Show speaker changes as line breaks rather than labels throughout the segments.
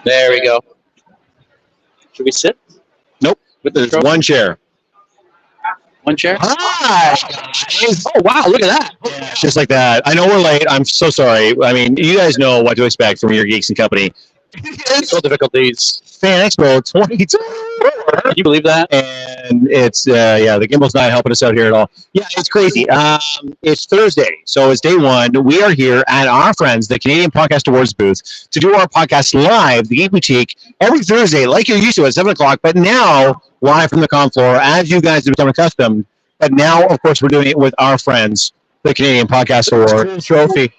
There we go. Should we sit?
Nope. There's one chair.
One chair?
Hi!
Oh, wow. Look at that.
Yeah, just like that. I know we're late. I'm so sorry. I mean, you guys know what to expect from your Geeks and Company.
Technical difficulties.
FanExpo 22.
Can you believe that?
And it's, the gimbal's not helping us out here at all. Yeah, it's crazy. It's Thursday, so it's day one. We are here at our friends, the Canadian Podcast Awards booth, to do our podcast live, the Geek Boutique, every Thursday, like you're used to at 7 o'clock, but now live from the con floor, as you guys have become accustomed. But now, of course, we're doing it with our friends, the Canadian Podcast Awards trophy.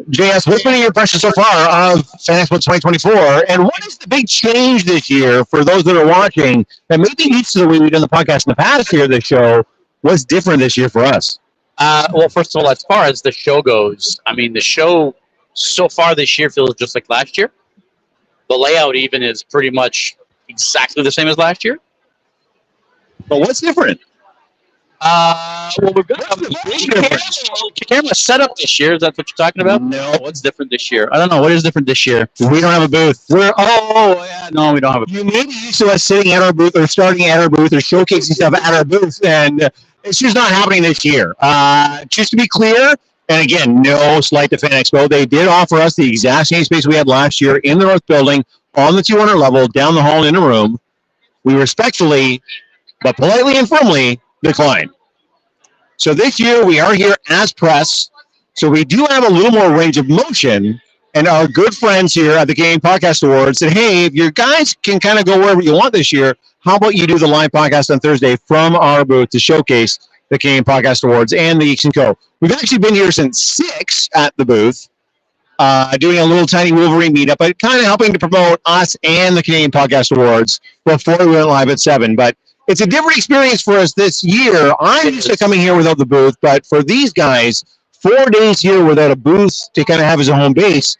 JS, what's been your impression so far of FanExpo 2024? And what is the big change this year for those that are watching that maybe used to the way we've done the podcast in the past year of the show? What's different this year for us?
Well, first of all, as far as the show goes, I mean, the show so far this year feels just like last year. The layout even is pretty much exactly the same as last year.
But what's different?
Well, we've got a camera setup this year. Is that what you're talking about?
No.
What's different this year? I don't know. What is different this year?
We don't have a booth.
No, we don't have a booth.
You may be used to us sitting at our booth or starting at our booth or showcasing stuff at our booth, and it's just not happening this year. Just to be clear, and again, no slight to FanExpo, they did offer us the exact same space we had last year in the North Building on the 200 level, down the hall in a room. We respectfully, but politely and firmly, declined. So this year we are here as press, so we do have a little more range of motion, and our good friends here at the Canadian Podcast Awards said, hey, if your guys can kind of go wherever you want this year, how about you do the live podcast on Thursday from our booth to showcase the Canadian Podcast Awards and the Geeks & Co. We've actually been here since 6 at the booth, doing a little tiny Wolverine meetup, but kind of helping to promote us and the Canadian Podcast Awards before we went live at 7. But it's a different experience for us this year. I'm used to coming here without the booth, but for these guys, 4 days here without a booth to kind of have as a home base,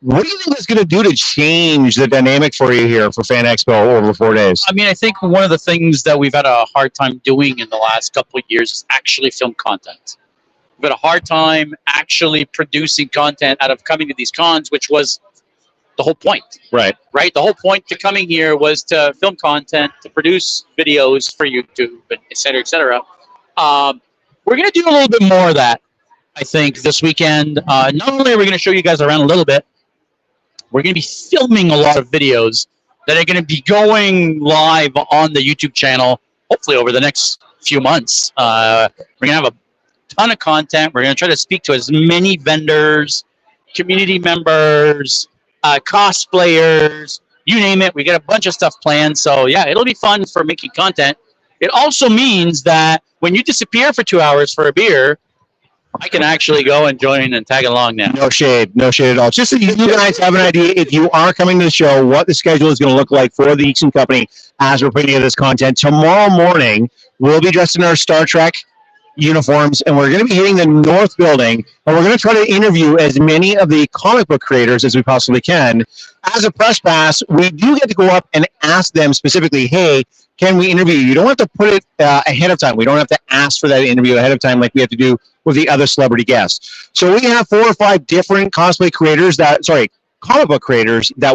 what do you think it's going to do to change the dynamic for you here for FanExpo over 4 days?
I mean, I think one of the things that we've had a hard time doing in the last couple of years is actually film content. We've had a hard time actually producing content out of coming to these cons, which was the whole point.
Right.
The whole point to coming here was to film content, to produce videos for YouTube, et cetera, et cetera. We're going to do a little bit more of that, I think, this weekend. Not only are we going to show you guys around a little bit, we're going to be filming a lot of videos that are going to be going live on the YouTube channel, hopefully over the next few months. We're going to have a ton of content. We're going to try to speak to as many vendors, community members, cosplayers, you name it. We got a bunch of stuff planned. So yeah, it'll be fun for making content. It also means that when you disappear for 2 hours for a beer, I can actually go and join and tag along now.
No shade at all. Just so you guys have an idea, if you are coming to the show, what the schedule is going to look like for the Geeks & Company as we're putting together this content. Tomorrow morning, we'll be dressed in our Star Trek uniforms, and we're going to be hitting the North Building, and we're going to try to interview as many of the comic book creators as we possibly can. As a press pass, we do get to go up and ask them specifically, hey, can we interview you? You don't have to put it ahead of time. We don't have to ask for that interview ahead of time like we have to do with the other celebrity guests. So we have 4 or 5 different comic book creators that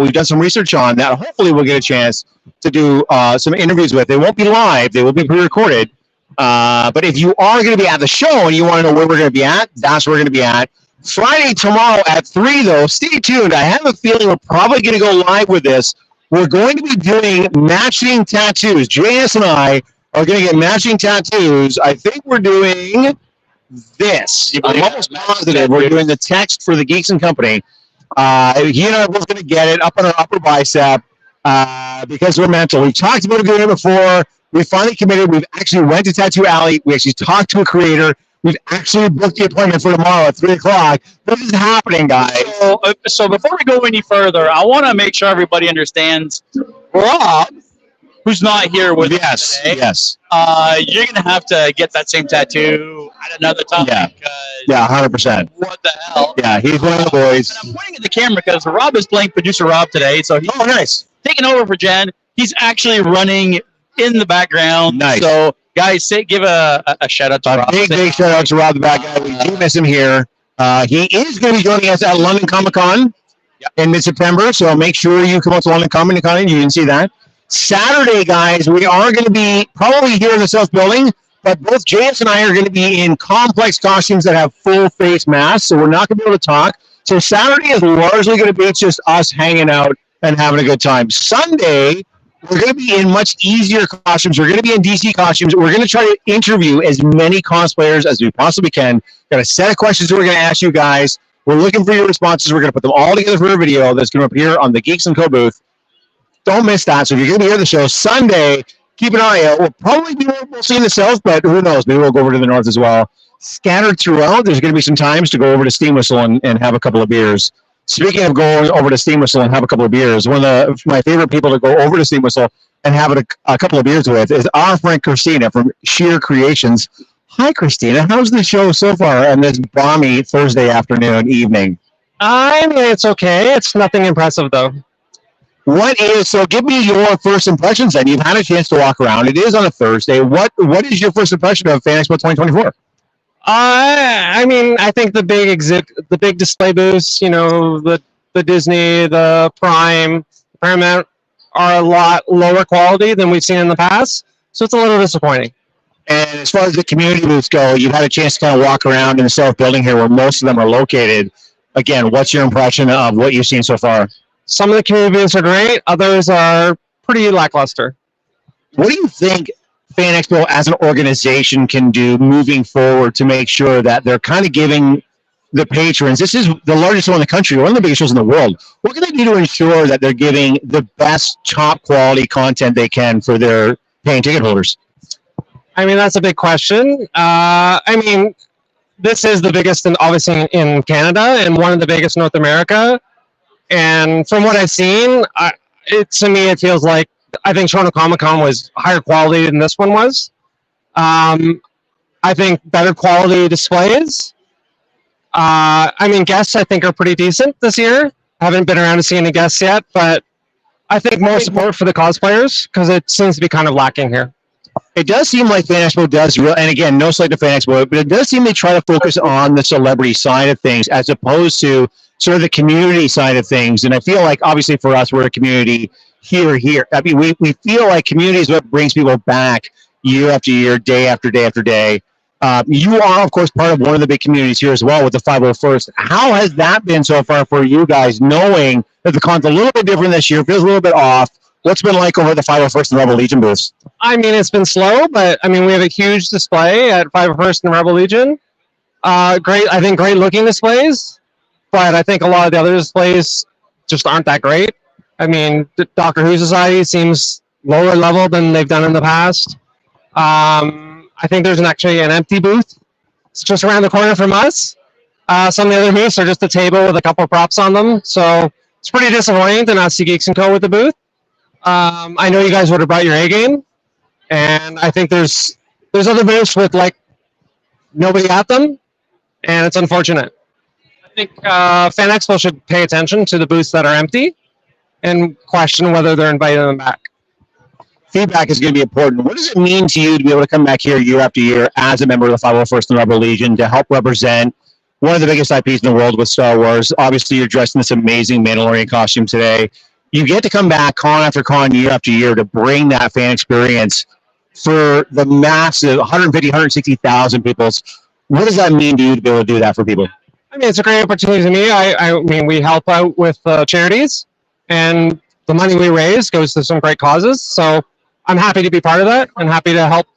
we've done some research on that hopefully we'll get a chance to do some interviews with. They won't be live. They will be pre-recorded. But if you are going to be at the show and you want to know where we're going to be at, that's where we're going to be at. Friday, tomorrow at 3, though, stay tuned. I have a feeling we're probably going to go live with this. We're going to be doing matching tattoos. JS and I are going to get matching tattoos. I think we're doing this. I'm almost positive we're doing the text for the Geeks & Company. He and I are both going to get it up on our upper bicep because we're mental. We talked about it doing it before. We finally committed. We've actually went to Tattoo Alley. We actually talked to a creator. We've actually booked the appointment for tomorrow at 3 o'clock. This is happening, guys.
So before we go any further, I want to make sure everybody understands Rob, who's not here with us today.
Yes.
You're going to have to get that same tattoo at another time.
Yeah, 100%.
What the hell?
Yeah, he's one of the boys.
And I'm pointing at the camera because Rob is playing producer Rob today. So he's
nice.
Taking over for Jen. He's actually running in the background.
Nice.
So, guys, give a shout out to Rob.
Big shout out to Rob, the bad guy. We do miss him here. He is going to be joining us at London Comic Con in mid-September. So make sure you come out to London Comic Con. You can see that. Saturday, guys, we are going to be probably here in the South Building, but both James and I are going to be in complex costumes that have full face masks, so we're not going to be able to talk. So Saturday is largely going to be just us hanging out and having a good time. Sunday, we're going to be in much easier costumes. We're going to be in DC costumes. We're going to try to interview as many cosplayers as we possibly can. Got a set of questions that we're going to ask you guys. We're looking for your responses. We're going to put them all together for a video that's going to appear on the Geeks & Co. booth. Don't miss that. So if you're going to be here at the show Sunday, keep an eye out. We'll probably be mostly in the south, but who knows? Maybe we'll go over to the north as well. Scattered throughout, there's going to be some times to go over to Steam Whistle and have a couple of beers. Speaking of going over to Steam Whistle and have a couple of beers, one of my favorite people to go over to Steam Whistle and have a couple of beers with is our friend Christina from Sheer Creations. Hi, Christina. How's the show so far on this balmy Thursday evening?
I mean, it's okay. It's nothing impressive, though.
So give me your first impressions then. You've had a chance to walk around. It is on a Thursday. What is your first impression of FanExpo 2024?
I mean, I think the big display booths, the Disney, the Prime, Paramount are a lot lower quality than we've seen in the past. So it's a little disappointing.
And as far as the community booths go, you've had a chance to kind of walk around in the South Building here where most of them are located. Again, what's your impression of what you've seen so far?
Some of the community booths are great. Others are pretty lackluster.
What do you think FanExpo as an organization can do moving forward to make sure that they're kind of giving the patrons, this is the largest show in the country, one of the biggest shows in the world, what can they do to ensure that they're giving the best top quality content they can for their paying ticket holders?
I mean, that's a big question. I mean, this is the biggest, obviously, in Canada and one of the biggest in North America. And from what I've seen, to me, it feels like I think Toronto Comic Con was higher quality than this one was. I think better quality displays. I mean, guests I think are pretty decent this year. I haven't been around to see any guests yet, but I think more support for the cosplayers because it seems to be kind of lacking here.
It does seem like FanExpo does, and again, no slight to FanExpo, but it does seem they try to focus on the celebrity side of things as opposed to sort of the community side of things. And I feel like, obviously, for us, we're a community here. I mean, we feel like community is what brings people back year after year, day after day after day. You are, of course, part of one of the big communities here as well with the 501st. How has that been so far for you guys, knowing that the con's a little bit different this year, feels a little bit off? What's been like over at the 501st and Rebel Legion booths? I
mean, it's been slow, but I mean, we have a huge display at 501st and Rebel Legion. Great looking displays, but I think a lot of the other displays just aren't that great. I mean, the Doctor Who Society seems lower level than they've done in the past. I think there's actually an empty booth. It's just around the corner from us. Some of the other booths are just a table with a couple of props on them. So it's pretty disappointing to not see Geeks & Co. with the booth. I know you guys would have brought your A game. And I think there's other booths with like nobody at them. And it's unfortunate. I think FanExpo should pay attention to the booths that are empty and question whether they're inviting them back.
Feedback is going to be important. What does it mean to you to be able to come back here year after year as a member of the 501st and Rebel Legion to help represent one of the biggest IPs in the world with Star Wars? Obviously, you're dressed in this amazing Mandalorian costume today. You get to come back con after con, year after year to bring that fan experience for the massive 150, 160,000 people. What does that mean to you to be able to do that for people?
I mean, it's a great opportunity to me. I mean, we help out with charities, and the money we raise goes to some great causes. So I'm happy to be part of that and happy to help.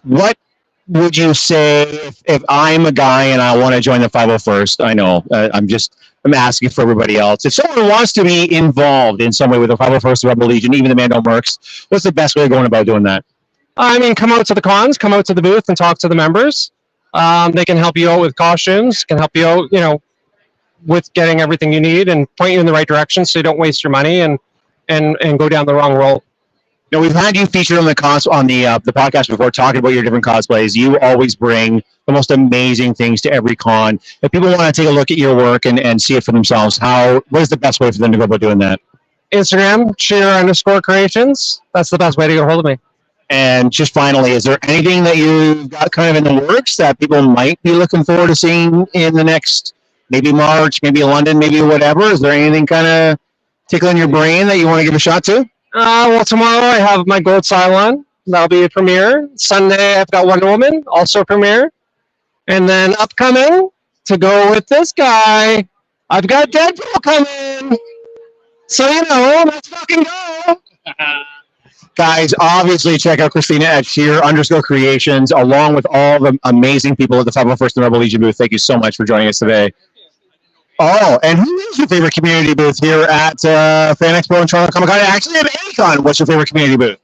What would you say if I'm a guy and I want to join the 501st? I know I'm asking for everybody else. If someone wants to be involved in some way with the 501st Rebel Legion, even the Mando Mercs, what's the best way of going about doing that?
I mean, come out to the cons, come out to the booth and talk to the members. They can help you out with costumes, can help you out, with getting everything you need and point you in the right direction so you don't waste your money and go down the wrong road.
Now, we've had you featured on the podcast before, talking about your different cosplays. You always bring the most amazing things to every con. If people want to take a look at your work and see it for themselves, what is the best way for them to go about doing that?
Instagram, Sheer_Creations. That's the best way to get a hold of me.
And just finally, is there anything that you've got kind of in the works that people might be looking forward to seeing in the next maybe March, maybe London, maybe whatever? Is there anything kind of tickling your brain that you want to give a shot to?
Well, tomorrow I have my Gold Cylon. That'll be a premiere. Sunday I've got Wonder Woman, also a premiere. And then upcoming, to go with this guy, I've got Deadpool coming. So, let's fucking go.
Guys, obviously check out Christina at Sheer_Creations, along with all the amazing people at the 501st and Rebel Legion booth. Thank you so much for joining us today. Oh, and who is your favorite community booth here at FanExpo and Toronto Comic Con? Actually, at Anycon, what's your favorite community booth?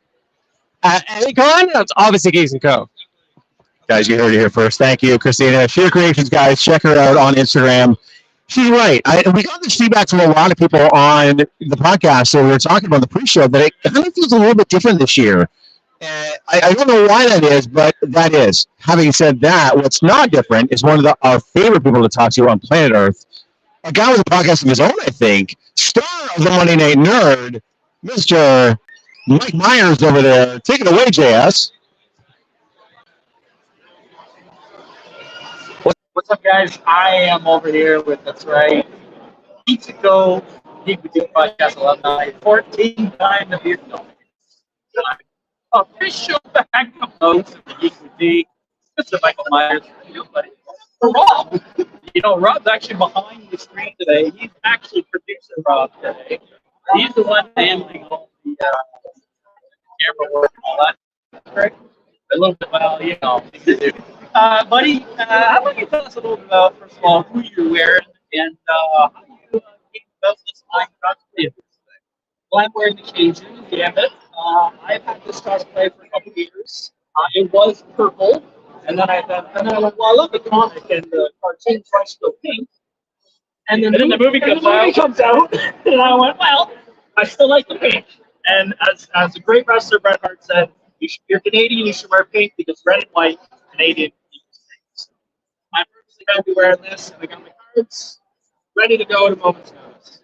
At Anycon, that's obviously Geeks & Co.
Guys, you heard it here first. Thank you, Christina. Sheer Creations, guys. Check her out on Instagram. She's right. We got this feedback from a lot of people on the podcast. So we were talking about the pre-show that it kind of feels a little bit different this year. I don't know why that is, but that is. Having said that, what's not different is one of our favorite people to talk to on planet Earth, a guy with a podcast of his own, I think, star of the Monday Night Nerd, Mr. Mike Myers over there. Take it away, JS.
What's up, guys? I am over here with, that's right, Geek Boutique podcast alumni, 14-time the beer film. Official back of host of the Geek Boutique, Mr. Michael Myers. Rob, Rob's actually behind the screen today. He's actually producer Rob today. He's the one handling all the camera work and all that. Right? A little bit, buddy, how about you tell us a little bit about, first of all, who you're wearing and how you came about this line cosplay? Well, I'm wearing the Cajun Gambit. I've had this cosplay for a couple years. It was purple, and then I went, well, I love the comic and the cartoon, so I still pink. And then the movie comes out, and I went, well, I still like the pink. And as a great wrestler, Bret Hart said, you're Canadian, you should wear pink because red and white, Canadian. I'm purposely going to be wearing this, and I got my cards ready to go at a moment's notice.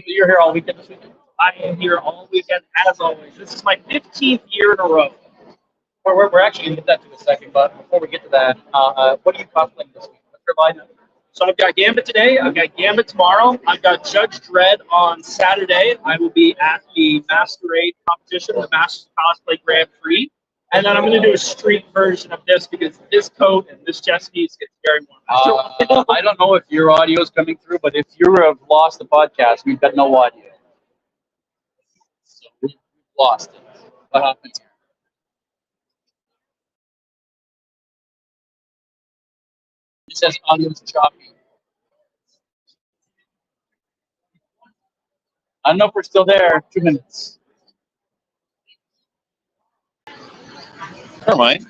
You're here all weekend this weekend? I am here all weekend, as always. This is my 15th year in a row. We're actually going to get that to in a second, but before we get to that, what are you cosplaying this week? What's your lineup? So I've got Gambit today, I've got Gambit tomorrow, I've got Judge Dredd on Saturday. I will be at the Masquerade competition, the Masters Cosplay Grand Prix. And then I'm going to do a street version of this because this coat and this chest piece gets very warm.
I don't know if your audio is coming through, but if you have lost the podcast, we've got no audio. So we've lost it. What happened here? It says audio's choppy. I don't know if we're still there. 2 minutes.
Never mind.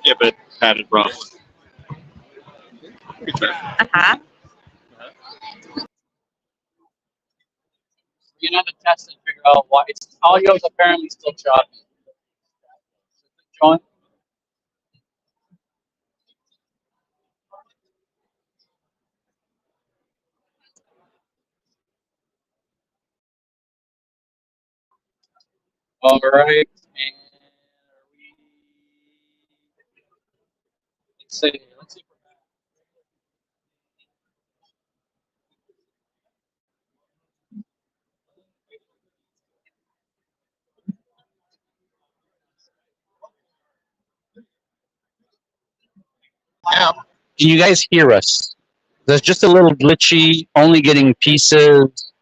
Yeah, but padded wrong.
Uh-huh.
We're gonna have to test and figure out why. Its audio is apparently still choppy. John? All right. And let's see. Now, can you guys hear us? There's just a little glitchy, only getting pieces.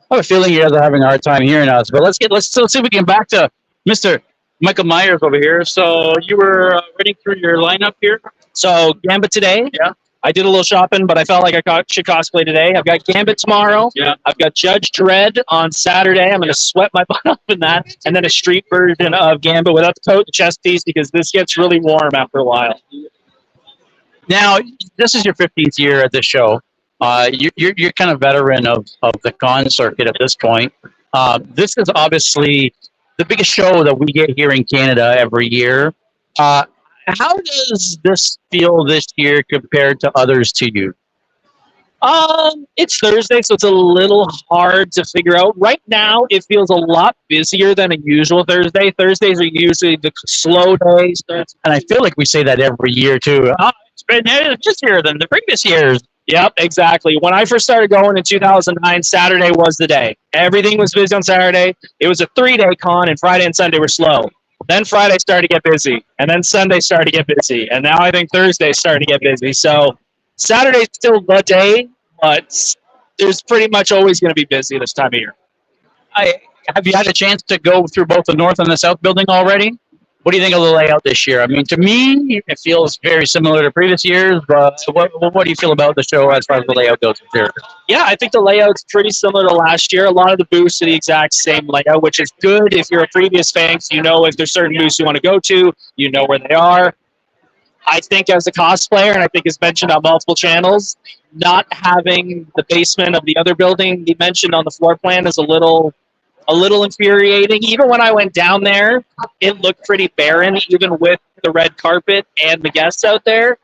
I have a feeling you guys are having a hard time hearing us, but let's see if we can get back to Mr. Michael Myers over here. So you were reading through your lineup here.
So Gambit today.
Yeah.
I did a little shopping, but I felt like I should cosplay today. I've got Gambit tomorrow.
Yeah.
I've got Judge Dredd on Saturday. I'm going to sweat my butt off in that. And then a street version of Gambit without the coat and chest piece because this gets really warm after a while.
Now, this is your 15th year at the show. You're kind of veteran of the con circuit at this point. This is obviously the biggest show that we get here in Canada every year. How does this feel this year compared to others to you?
It's Thursday, so it's a little hard to figure out. Right now, it feels a lot busier than a usual Thursday. Thursdays are usually the slow days.
And I feel like we say that every year, too. It's been busier than the previous years.
Yep, exactly. When I first started going in 2009, Saturday was the day. Everything was busy on Saturday. It was a 3-day con, and Friday and Sunday were slow. Then Friday started to get busy, and then Sunday started to get busy, and now I think Thursday started to get busy. So Saturday's still the day, but there's pretty much always going to be busy this time of year.
Have you had a chance to go through both the north and the south building already? What do you think of the layout this year? I mean, to me, it feels very similar to previous years, but what do you feel about the show as far as the layout goes here?
Yeah, I think the layout's pretty similar to last year. A lot of the booths are the exact same layout, which is good if you're a previous fan. You know if there's certain booths you want to go to, you know where they are. I think as a cosplayer, and I think it's mentioned on multiple channels, not having the basement of the other building be mentioned on the floor plan is a little infuriating. Even when I went down there, it looked pretty barren, even with the red carpet and the guests out there.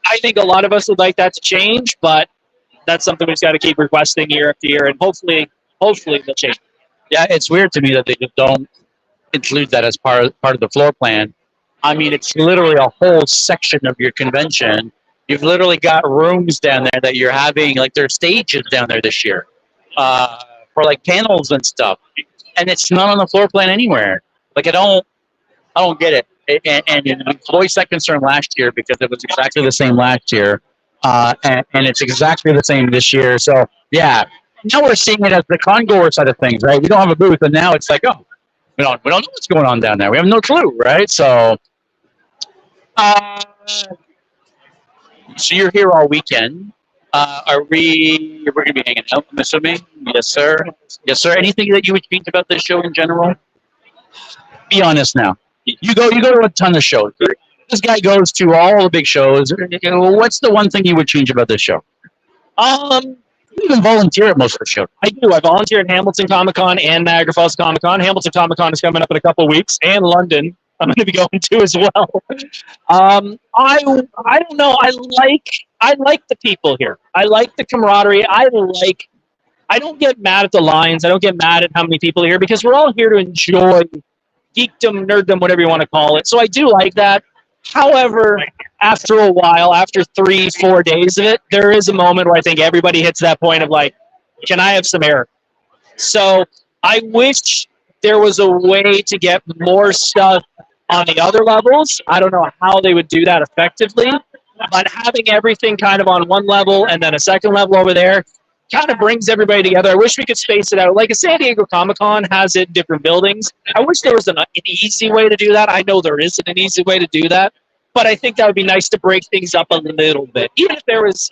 I think a lot of us would like that to change, but that's something we've got to keep requesting year after year, and hopefully they'll change.
Yeah, it's weird to me that they just don't include that as part of the floor plan. I mean, it's literally a whole section of your convention. You've literally got rooms down there that you're having, like there's stages down there this year. For like panels and stuff, and it's not on the floor plan anywhere. Like I don't get it. And I voiced that concern last year because it was exactly the same last year, and it's exactly the same this year. So yeah, now we're seeing it as the con-goer side of things, right? We don't have a booth, and now it's like, oh, we don't know what's going on down there. We have no clue, right? So, so you're here all weekend. We're going to be hanging out, I'm assuming? Yes, sir. Yes, sir. Anything that you would change about this show in general? Be honest now. You go to a ton of shows. This guy goes to all the big shows. What's the one thing you would change about this show? You even volunteer at most of the shows.
I do. I volunteer at Hamilton Comic Con and Niagara Falls Comic Con. Hamilton Comic Con is coming up in a couple of weeks, and London I'm going to be going to as well. I don't know. I like the people here. I like the camaraderie. I don't get mad at the lines. I don't get mad at how many people are here because we're all here to enjoy geekdom, nerddom, whatever you want to call it. So I do like that. However, after a while, after 3-4 days of it, there is a moment where I think everybody hits that point of like, can I have some air? So I wish there was a way to get more stuff on the other levels. I don't know how they would do that effectively, but having everything kind of on one level and then a second level over there kind of brings everybody together. I wish we could space it out. Like a San Diego Comic-Con has it in different buildings. I wish there was an easy way to do that. I know there isn't an easy way to do that, but I think that would be nice to break things up a little bit. Even if there was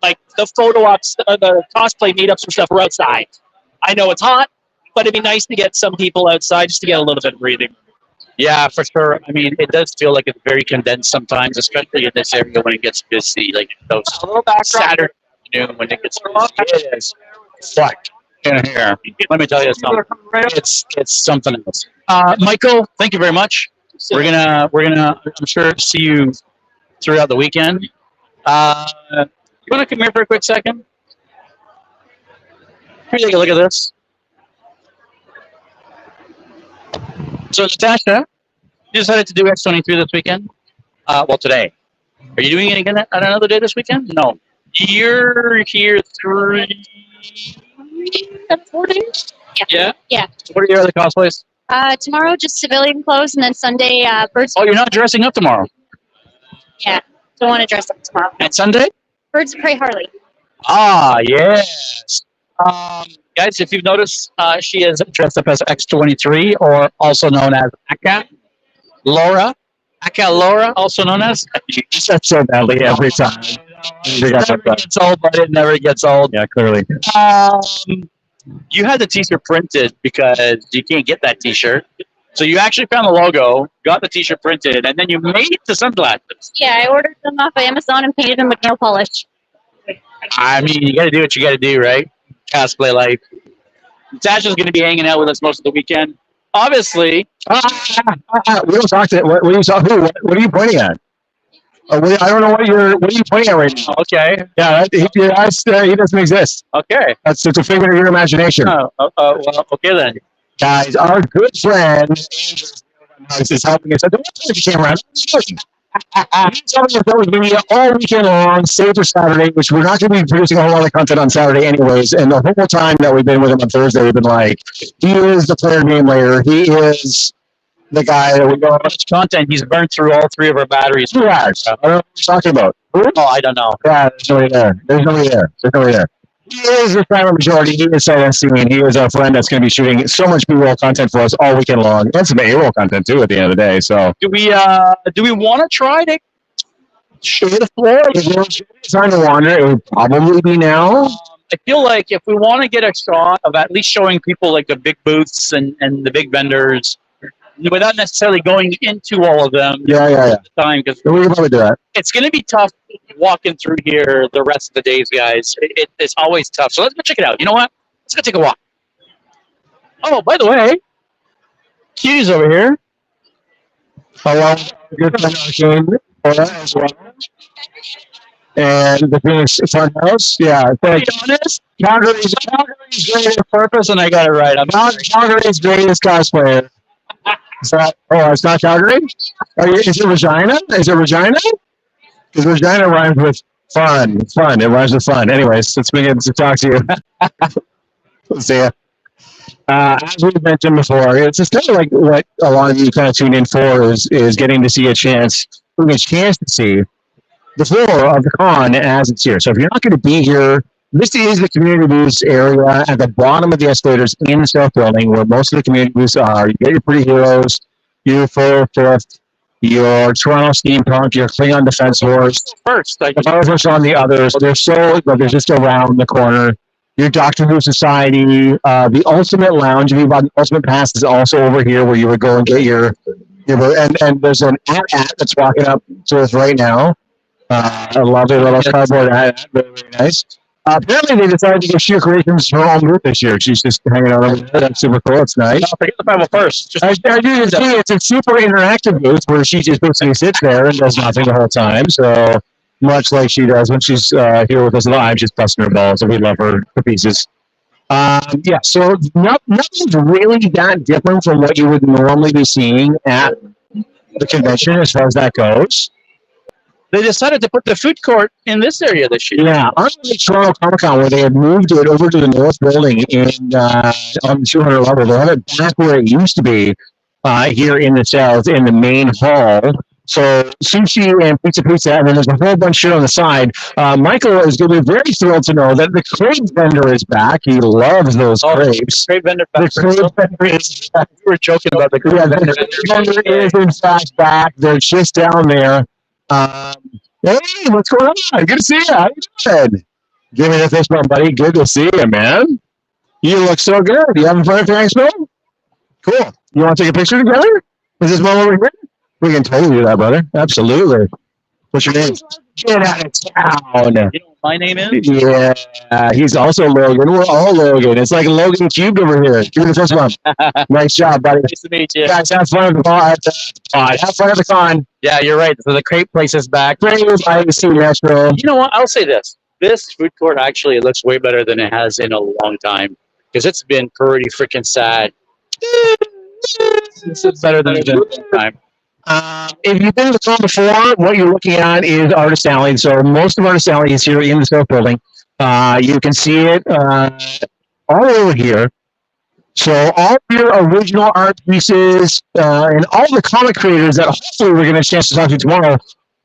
like the photo ops, the cosplay meetups and stuff were outside. I know it's hot, but it'd be nice to get some people outside just to get a little bit of breathing.
Yeah, for sure. I mean, it does feel like it's very condensed sometimes, especially in this area when it gets busy, like those Saturday afternoon when it gets busy. It is fucked in here. Let me tell you something. It's something else. Michael, thank you very much. We're gonna I'm sure see you throughout the weekend. You wanna come here for a quick second? Here, take a look at this. So Natasha, you decided to do X23 this weekend? Well, today. Are you doing it again on another day this weekend? No. You're here 4 days? Yeah.
Yeah.
What are your other cosplays?
Tomorrow, just civilian clothes, and then Sunday, birds.
Oh, you're not dressing up tomorrow?
Yeah, don't want to dress up tomorrow.
And Sunday?
Birds of Prey Harley.
Ah, yes. Guys, if you've noticed, she is dressed up as X23, or also known as Aka Laura. Aka Laura, also known as.
You said so badly every time.
It never gets old, but it never gets old.
Yeah, clearly.
You had the t-shirt printed because you can't get that t-shirt. So you actually found the logo, got the t-shirt printed, and then you made the sunglasses.
Yeah, I ordered them off of Amazon and painted them with nail polish.
I mean, you got to do what you got to do, right? Cosplay life. Natasha's going to be hanging out with us most of the weekend. Obviously.
We don't talk to. What are you talking? What are you pointing at? I don't know what are you pointing at right now?
Okay.
Yeah, he doesn't exist.
Okay.
It's a figment of your imagination.
Well, okay then.
Guys, our good friend Angel is helping us. Don't touch the camera. Something that was going to be all weekend long, save for Saturday, which we're not going to be producing a whole lot of content on Saturday anyways. And the whole time that we've been with him on Thursday, we've been like, he is the player game layer. He is the guy that we go,
Much content. He's burned through all 3 of our batteries.
who has? I don't know what you're talking about.
Oh, I don't know.
Yeah, there's nobody there. There's nobody there. There's nobody there. He is the primary majority. He is sight unseen. He is our friend that's going to be shooting so much B-roll content for us all weekend long, and some A-roll content too at the end of the day. So,
Do we want to try to show the floor?
if it's time to wander, it would probably be now.
I feel like if we want to get a shot of at least showing people like the big booths and the big vendors, without necessarily going into all of them.
Yeah.
At the time, because
We can probably do that.
it's going to be tough walking through here the rest of the days, guys. It's always tough. So let's go check it out. You know what? Let's go take a walk. Oh, by the way, Q's over here.
Hello, good friend Arcane as well. And the Phoenix Funhouse. Yeah,
To
thank
be
you.
honest,
Calgary's
great purpose, and I got it right.
Calgary's greatest cosplayer. Is that? Oh, it's not Calgary. Is it Regina? Is it Regina? Because Regina rhymes with fun. Fun. It rhymes with fun. Anyways, let's begin to talk to you. Let's see ya. As we mentioned before, it's just kind of like what a lot of you kind of tune in for is getting to see a chance to see the floor of the con as it's here. So if you're not going to be here, this is the community booths area at the bottom of the escalators in the South Building, where most of the community booths are. You get your Pretty Heroes, your Full Fifth, your Toronto Steampunk, your Klingon Defense Force.
First, like,
The others on the others. They're just around the corner. Your Doctor Who Society, the Ultimate Lounge. If you bought an Ultimate Pass, is also over here where you would go and get your and there's an at that's walking up to us right now. A lovely little cardboard hat, very, very nice. Apparently, they decided to give Sheer Creations her own booth this year. She's just hanging out over there. That's super cool. It's nice.
forget the Bible first. Just
I do see it's a super interactive booth where she just basically sits there and does nothing the whole time. So much like she does when she's here with us live, she's busting her balls, and we love her to pieces. Yeah, so nothing's really that different from what you would normally be seeing at the convention as far as that goes.
they decided to put the food court in this area this year.
Yeah, unlike Toronto Comic Con, where they had moved it over to the North Building on the 200 level, they have it back where it used to be here in the South in the main hall. So sushi and pizza, and then there's a whole bunch of shit on the side. Michael is going to be very thrilled to know that the crepe vendor is back. He loves those crepes.
Great vendor.
The crepe vendor is back.
We were joking about the crepe
Yeah,
vendor.
the vendor is in fact back. They're just down there. Hey, what's going on? Good to see you. How you doing? Give me the fist bump, buddy. Good to see you, man. You look so good. You having fun at FanExpo? Cool. You want to take a picture together? Is this one over here? We can totally do that, brother. Absolutely. What's your name? Get out of town.
You know what my name is?
Yeah, he's also Logan. We're all Logan. It's like Logan cubed over here. Give me the fist bump. Nice job, buddy.
Nice to meet you.
Guys, have fun at the con. Have fun at the con.
Yeah, you're right. So the crepe place is back.
Bring us IBC Metro.
You know what? I'll say this. This food court actually looks way better than it has in a long time. Because it's been pretty freaking sad. It's better than it's been in a long time.
If you've been to the con before, what you're looking at is Artist Alley. So most of Artist Alley is here in the South Building. You can see it all over here. So all your original art pieces and all the comic creators that hopefully we're going to have a chance to talk to tomorrow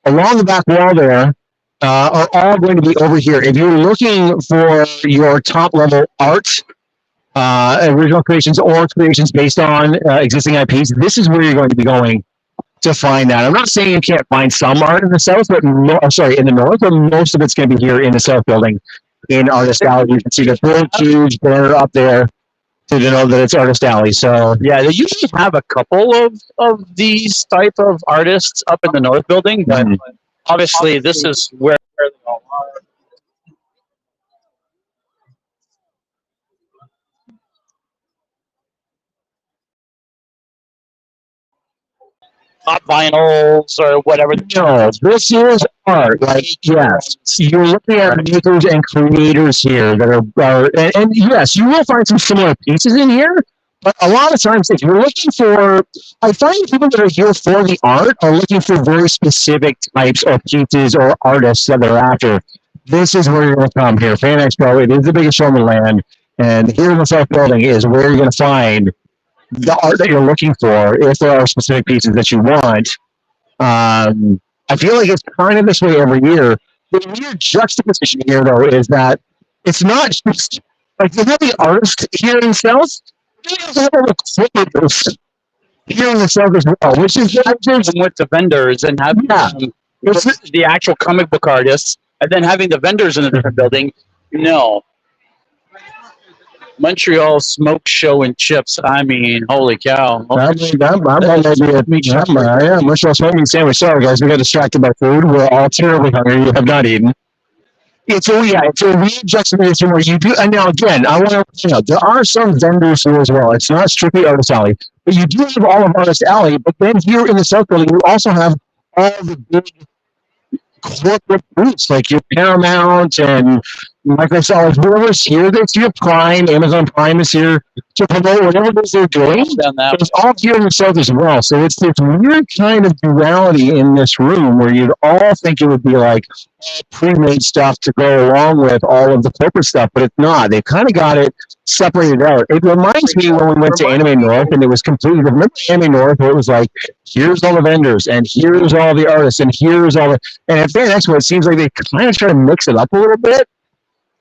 along the back wall there are all going to be over here. If you're looking for your top level art, original creations or creations based on existing IPs, this is where you're going to be going to find that. I'm not saying you can't find some art in the South, but in the North, but most of it's going to be here in the South Building in Artist Alley. You can see the big, huge banner up there to know that it's Artist Alley. So
Yeah, they usually have a couple of these type of artists up in the North Building, but obviously this is where they all are. Top vinyls or whatever.
no, this is art. Like, yes, you're looking at makers and creators here that are and yes, you will find some similar pieces in here, But a lot of times, if you're looking for, I find people that are here for the art are looking for very specific types of pieces or artists that they're after. This is where you're going to come here. Fan Expo, it is the biggest show in the land. And here in the South Building is where you're going to find the art that you're looking for if there are specific pieces that you want. I feel like it's kind of this way every year. The weird juxtaposition here, though, is that it's not just like you have the artist here in the South, you also have all the corporate booths here in the South as well, which is
with the vendors and having the actual comic book artists, and then having the vendors in a different building. No. Montreal Smoke Show and Chips. I mean, holy cow.
I'm Montreal Smoking Sandwich. Sorry, guys, we got distracted by food. We're all terribly hungry. We have not eaten. It's a weird juxtaposition where you do, and now again, I want to point out, there are some vendors here as well. It's not strictly Artist Alley, but you do have all of Artist Alley, but then here in the South Building, you also have all the big corporate groups like your Paramount and Microsoft, whoever's here, that's your Prime, Amazon Prime is here to promote whatever it is they're doing. It's all here in the South as well. So it's this weird kind of duality in this room where you'd all think it would be like pre-made stuff to go along with all of the corporate stuff, but it's not. They've kind of got it separated out. It reminds me when we went to Anime North and it was completely different. Remember Anime North where it was like, here's all the vendors and here's all the artists and here's all the, and at FanExpo it seems like they kind of try to mix it up a little bit.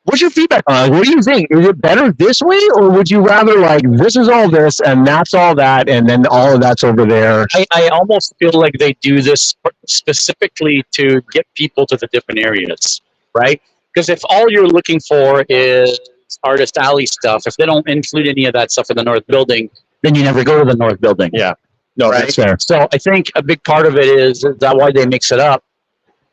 What's your feedback on it? What do you think? Is it better this way, or would you rather like this is all this and that's all that, and then all of that's over there?
I almost feel like they do this specifically to get people to the different areas, right? Because if all you're looking for is Artist Alley stuff, if they don't include any of that stuff in the North Building, then you never go to the North Building.
Yeah, no,
right?
that's fair.
So I think a big part of it is that why they mix it up.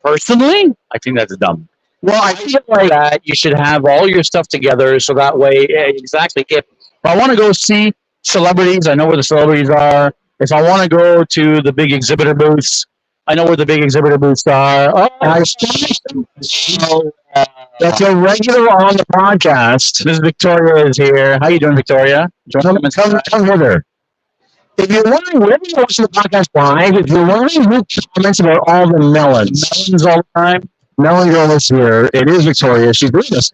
Personally, I think that's dumb. Well, I feel like that you should have all your stuff together so that way, exactly. If I want to go see celebrities, I know where the celebrities are. If I want to go to the big exhibitor booths, I know where the big exhibitor booths are. Oh,
that's a regular on the podcast.
Miss Victoria is here. How you doing, Victoria?
Come hither. If you're wondering where you watch the podcast live, if you're wondering who comments about all the melons all the time, Melon Girl is here. It is Victoria. She's doing this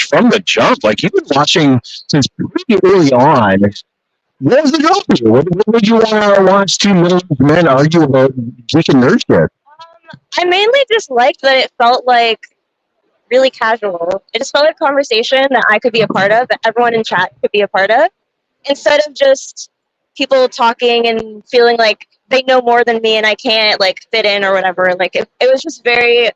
from the jump. Like, you've been watching since pretty early on. What was the draw for you? What would you want to watch two middle-aged men argue about geek and nerd shit?
I mainly just liked that it felt like really casual. It just felt like a conversation that I could be a part of, that everyone in chat could be a part of, instead of just people talking and feeling like they know more than me and I can't like fit in or whatever. Like it was just very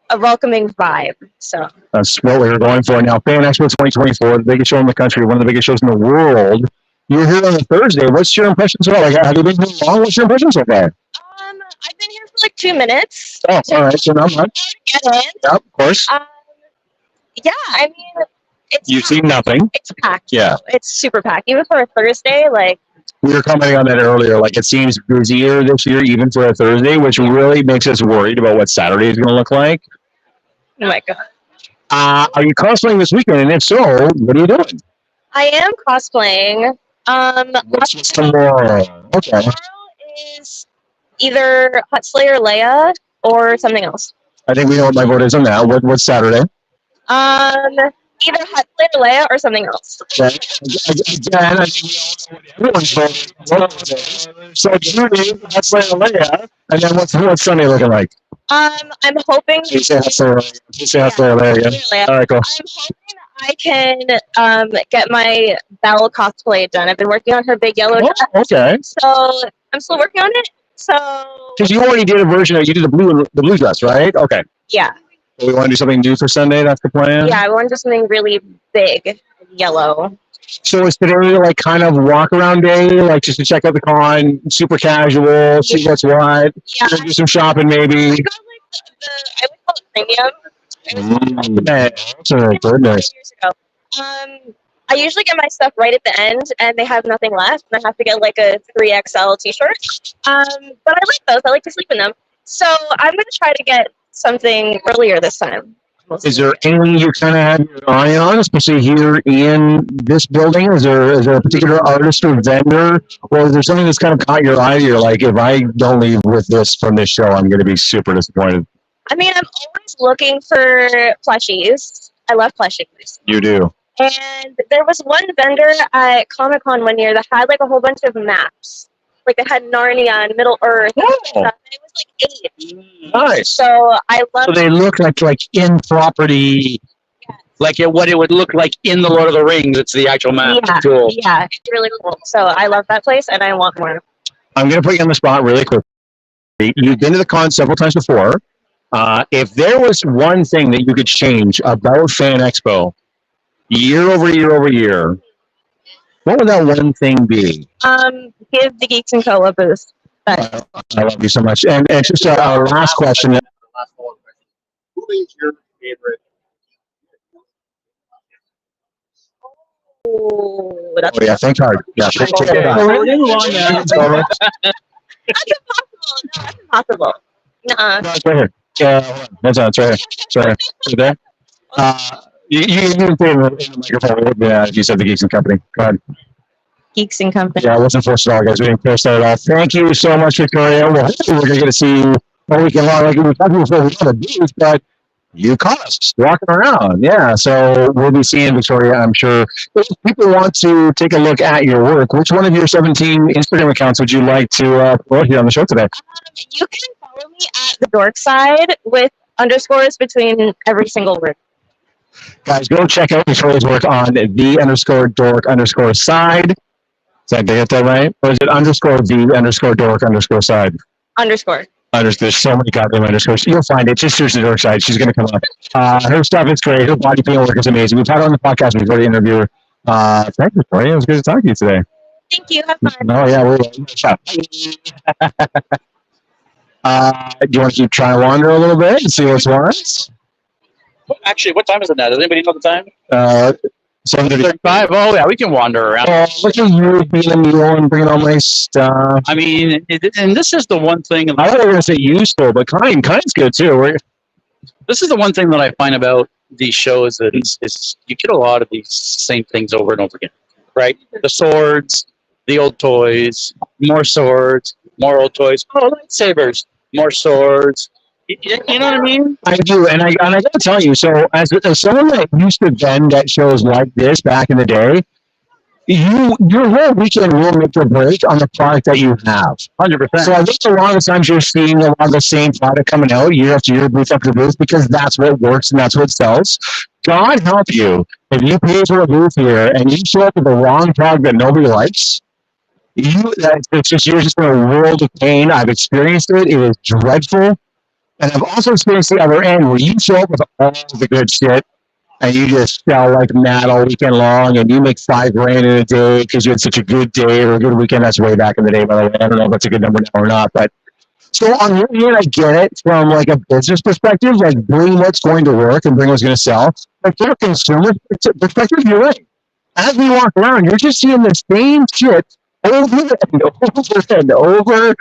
a welcoming vibe. So
that's what we were going for. Now, FanExpo 2024, the biggest show in the country, one of the biggest shows in the world. You're here on a Thursday. What's your impression so far? Like, have you been here long? What's your impression so far?
I've been here for like 2 minutes.
Oh, all right. So not much.
Get in.
Yep, of course.
Yeah, I mean, it's
You've seen nothing.
It's packed.
Yeah.
It's super packed. Even for a Thursday, like.
We were commenting on that earlier. Like, it seems busier this year, even for a Thursday, which really makes us worried about what Saturday is going to look like.
Oh my god.
Are you cosplaying this weekend? And if so, what are you doing?
I am cosplaying.
What's tomorrow? Okay.
Tomorrow is either Hut Slayer Leia or something else.
I think we know what my vote is on that. What's Saturday?
Either Hut Slayer Leia or something else.
Okay. Again, I think we all know what everyone's vote is. So Judy, Hut Slayer Leia, and then what's Sunday looking like?
I'm hoping.
You say Hut Slayer Leia. Yeah. All right, cool.
I'm hoping I can get my Belle cosplay done. I've been working on her big yellow dress.
Okay.
So I'm still working on it. So.
Because you already did a version of, you did the blue dress, right? Okay.
Yeah.
So we want to do something new for Sunday. That's the plan.
Yeah, I want to do something really big, yellow.
So is today like kind of walk around day, like just to check out the con, super casual, see what's what.
Yeah.
Do some shopping maybe.
I got like I would call it premium.
Goodness.
Years ago. I usually get my stuff right at the end, and they have nothing left, and I have to get like a 3XL t-shirt. But I like those. I like to sleep in them. So I'm going to try to get something earlier this time.
Is there anything you kind of have your eye on, especially here in this building? Is there a particular artist or vendor, or is there something that's kind of caught your eye? You're like, if I don't leave with this from this show, I'm going to be super disappointed.
I mean, I'm always looking for plushies. I love plushies.
You do.
And there was one vendor at Comic-Con one year that had like a whole bunch of maps. Like they had Narnia and Middle Earth and stuff. And it was like 8.
Nice.
So I love
So they look like in property, like what it would look like in the Lord of the Rings. It's the actual map.
Yeah,
Cool.
yeah, it's really cool. So I love that place and I want more.
I'm going to put you on the spot really quick. You've been to the con several times before. If there was one thing that you could change about FanExpo year over year over year, what would that one thing be?
Give the Geeks and Co a boost. But
I love you so much. And just our last question.
Last follow-up question. Who is your favorite?
ooh, that's
Oh yeah, think hard. Yeah, think
We're moving along now.
impossible. No, that's impossible. Nuh-uh.
No, it's right here. Yeah, hold on. That's on. It's right here. It's right here. Right there. You can say in the microphone. Yeah, you said the Geeks and Company. Go ahead.
Geeks and Company.
Yeah, I wasn't forced at all, guys. We didn't force that at all. Thank you so much, Victoria. Well, hopefully we're going to get to see you all weekend long. Like we were talking before, we had a booth, but you caught us walking around. Yeah, so we'll be seeing Victoria, I'm sure. If people want to take a look at your work, which one of your 17 Instagram accounts would you like to promote here on the show today?
You can follow me at the dork side with underscores between every single word.
Guys, go check out Victoria's work on the_dork_side. Did I get that right? Or is it _the_dork_side?
Underscore.
There's so many goddamn underscores. You'll find it. Just search the dork side. She's going to come up. Her stuff is great. Her body paint work is amazing. We've had her on the podcast. We've already interviewed her. Thank you, Victoria. It was good to talk to you today.
Thank you. Have fun.
Oh, yeah. We're do you want to keep trying to wander a little bit and see what's what?
Actually, what time is it now? Does anybody know the time?
7:35.
Oh, yeah, we can wander around.
Look at you being a mule and bringing all my stuff.
I mean, and this is the one thing.
I thought you were going to say useful, but kind's good too.
This is the one thing that I find about these shows is you get a lot of these same things over and over again, right? The swords, the old toys, more swords, more old toys. Oh, lightsabers, more swords. You know what I mean?
I do, and I got to tell you. So, as someone that used to vend at shows like this back in the day, your whole weekend will make or break on the product that you have.
100%.
So I think a lot of times you're seeing a lot of the same product coming out year after year, booth after booth, because that's what works and that's what sells. God help you if you pay for a booth here and you show up with the wrong product that nobody likes. It's just you're just in a world of pain. I've experienced it. It is dreadful. And I've also experienced the other end where you show up with all the good shit and you just sell like mad all weekend long and you make $5,000 in a day because you had such a good day or a good weekend. That's way back in the day, by the way. I don't know if that's a good number now or not. But so on one hand, I get it from like a business perspective, like bring what's going to work and bring what's going to sell. But from a consumer perspective, you're right. As we walk around, you're just seeing the same shit over and over and over.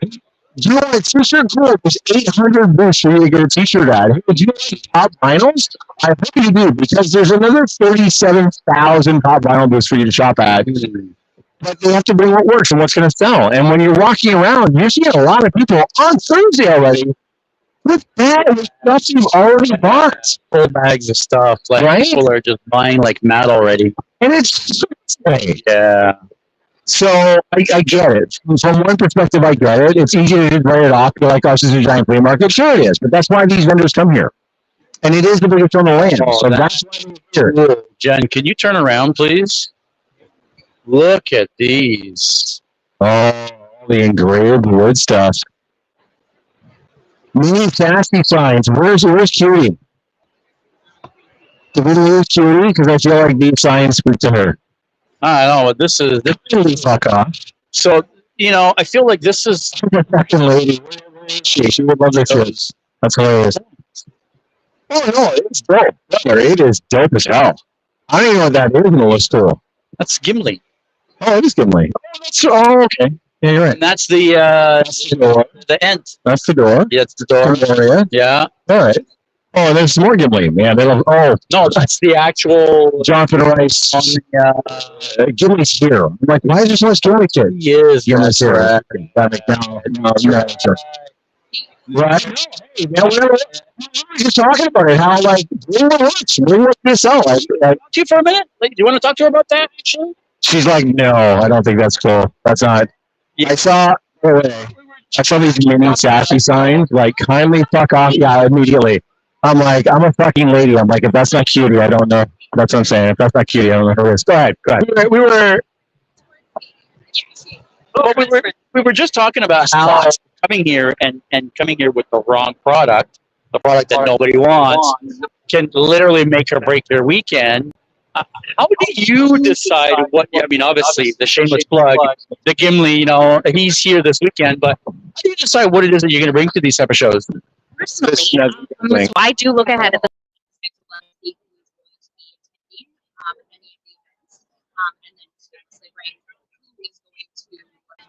Do you want a t-shirt? Cool. There's 800 booths for you to get a t-shirt at. Hey, do you like top vinyls? I hope you do, because there's another 37,000 top vinyl booths for you to shop at. But they have to bring what works and what's going to sell. And when you're walking around, you're seeing a lot of people on Thursday already with stuff you've already bought.
Full bags of stuff. Like
Right?
People are just buying like mad already.
And it's Thursday.
Yeah.
So I get it. From one perspective, I get it. It's easy to just write it off. You're like, oh, this is a giant flea market. Sure it is. But that's why these vendors come here. And it is the biggest on the land.
Oh,
so that's why they're here.
Jen, can you turn around, please? Look at these.
Oh, the engraved wood stuff. Mini sassy signs. Where's Cutie? Did we lose Cutie? Because I feel like these signs speak to her.
I don't know, but this is
Fuck off.
so. I feel like this is.
The fucking lady. Where is she? She would love this shit. That's hilarious. Oh no, it's dope. It is dope as hell. I don't even know what that is in the list tool.
That's Gimli,
Oh, it is Gimli. Okay. Yeah, you're right.
and that's the
That's the door.
the Ent.
That's the door.
Yeah, it's the door.
Area.
Yeah.
All right. Oh, there's more Gimli. Man, they love. Oh,
No, that's the actual.
Jonathan Rice.
On the,
Gimli's here. I'm like, why is there so much Gimli here?
he is.
Gimli's here.
Right.
No, sure. Right? Hey, man, we were just talking about it. How like we work this out. Like,
Talk to you for a minute. Like, do you want to talk to her about that? Actually,
she's like, no, I don't think that's cool. That's not.
Yeah.
I saw these mini sassy signs like kindly fuck off. Yeah, immediately. I'm like, I'm a fucking lady. I'm like, if that's not cutie, I don't know. That's what I'm saying. If that's not cutie, I don't know who it is. Go ahead.
We were just talking about how coming here and coming here with the wrong product, the product that nobody wants, can literally make or break your weekend. How do you decide what? I mean, obviously, the shameless plug, the Gimli. You know, he's here this weekend, but how do you decide what it is that you're going to bring to these type of shows?
Personally, so I do look ahead at the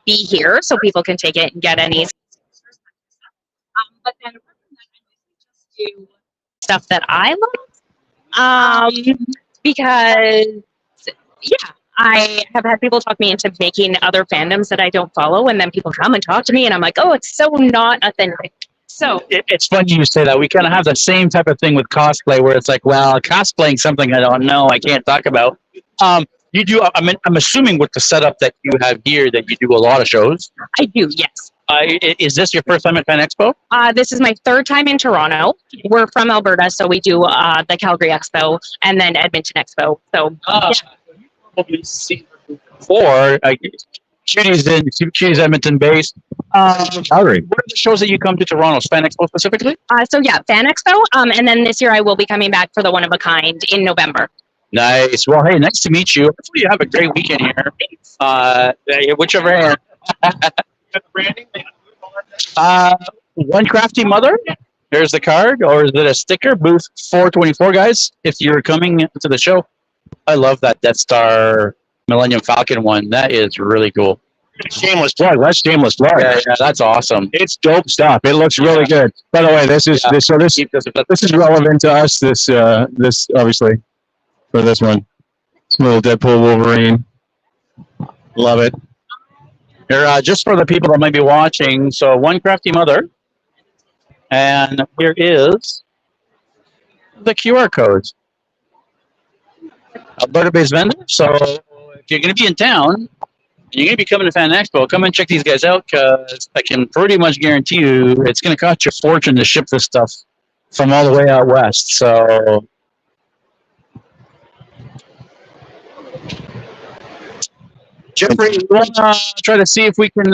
be here so people can take it and get any. But then just do stuff that I love. Because yeah, I have had people talk me into making other fandoms that I don't follow, and then people come and talk to me, and I'm like, oh, it's so not authentic. So
It's funny you say that. We kind of have the same type of thing with cosplay, where it's like, well, cosplaying something I don't know, I can't talk about. You do. I'm assuming with the setup that you have here that you do a lot of shows.
I do, yes.
Is this your first time at FanExpo?
This is my third time in Toronto. We're from Alberta, so we do the Calgary Expo and then Edmonton Expo. So yeah.
Probably seen her before. Cutie's Edmonton based.
Calgary.
What are the shows that you come to Toronto? FanExpo specifically?
So yeah, FanExpo. And then this year I will be coming back for the One of a Kind in November.
Nice. Well, hey, nice to meet you. Hopefully you have a great weekend here. Whichever hand. One Crafty Mother. There's the card, or is it a sticker? Booth 424, guys. If you're coming to the show, I love that Death Star Millennium Falcon one. That is really cool.
Shameless plug. That's shameless plug.
Yeah, that's awesome.
It's dope stuff. It looks really good. By the way, this is relevant to us. This obviously for this one. It's a little Deadpool Wolverine. Love it.
Here, just for the people that might be watching, so One Crafty Mother, and here is the QR code. Alberta-based vendor. So if you're going to be in town, and you're going to be coming to FanExpo, come and check these guys out, because I can pretty much guarantee you it's going to cost you a fortune to ship this stuff from all the way out west. So Jeffrey, you want to try to see if we can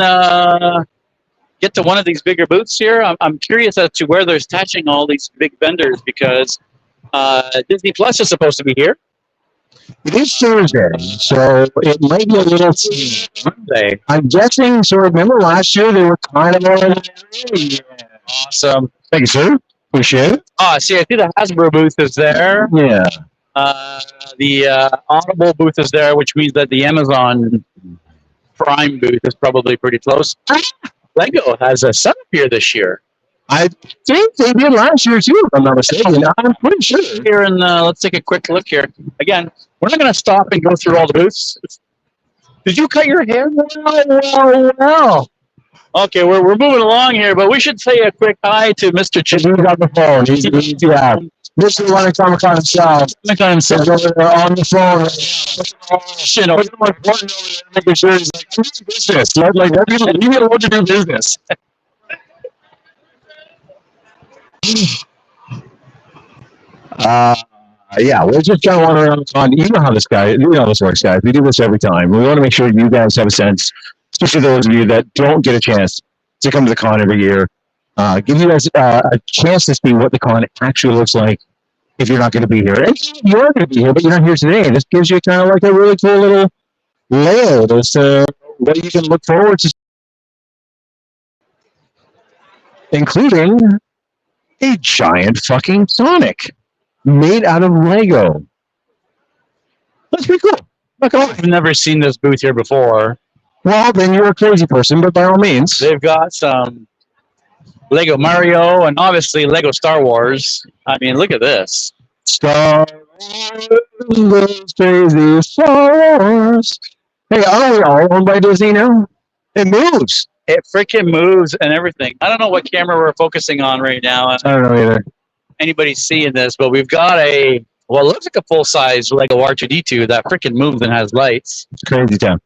get to one of these bigger booths here? I'm curious as to where they're attaching all these big vendors, because Disney Plus is supposed to be here.
It is Thursday, so it might be a little Monday. I'm guessing. So remember last year they were kind of already.
Yeah. Awesome.
Thank you, sir. Appreciate it.
See, I see the Hasbro booth is there.
Yeah.
The Audible booth is there, which means that the Amazon Prime booth is probably pretty close. Lego has a setup here this year.
I think they did last year too, if I'm not mistaken. I'm pretty sure.
Here, and let's take a quick look here. Again, we're not going to stop and go through all the booths. Did you cut your hair? Well. Okay, we're moving along here, but we should say a quick hi to Mr.
He's on the phone. He's Mr. Running Comic Con himself. He's over there on the phone.
Shit, no.
Making sure he's like, do business. Like, you need to do business. Yeah, we're just kind of wandering around the con. You know how this works, guys. We do this every time. We want to make sure you guys have a sense, especially those of you that don't get a chance to come to the con every year. Give you guys a chance to see what the con actually looks like if you're not going to be here. And you're going to be here, but you're not here today. This gives you kind of like a really cool little layout as to what you can look forward to, including a giant fucking Sonic made out of Lego. That's pretty cool.
I've never seen this booth here before.
Well, then you're a crazy person, but by all means.
They've got some Lego Mario, and obviously Lego Star Wars. I mean, look at this.
Star Wars, crazy Star Wars. Hey, aren't we all owned by Disney now? It moves.
It freaking moves and everything. I don't know what camera we're focusing on right now.
I don't know either.
Anybody's seeing this, but we've got it looks like a full-size Lego R2-D2 that freaking moves and has lights.
It's crazy town.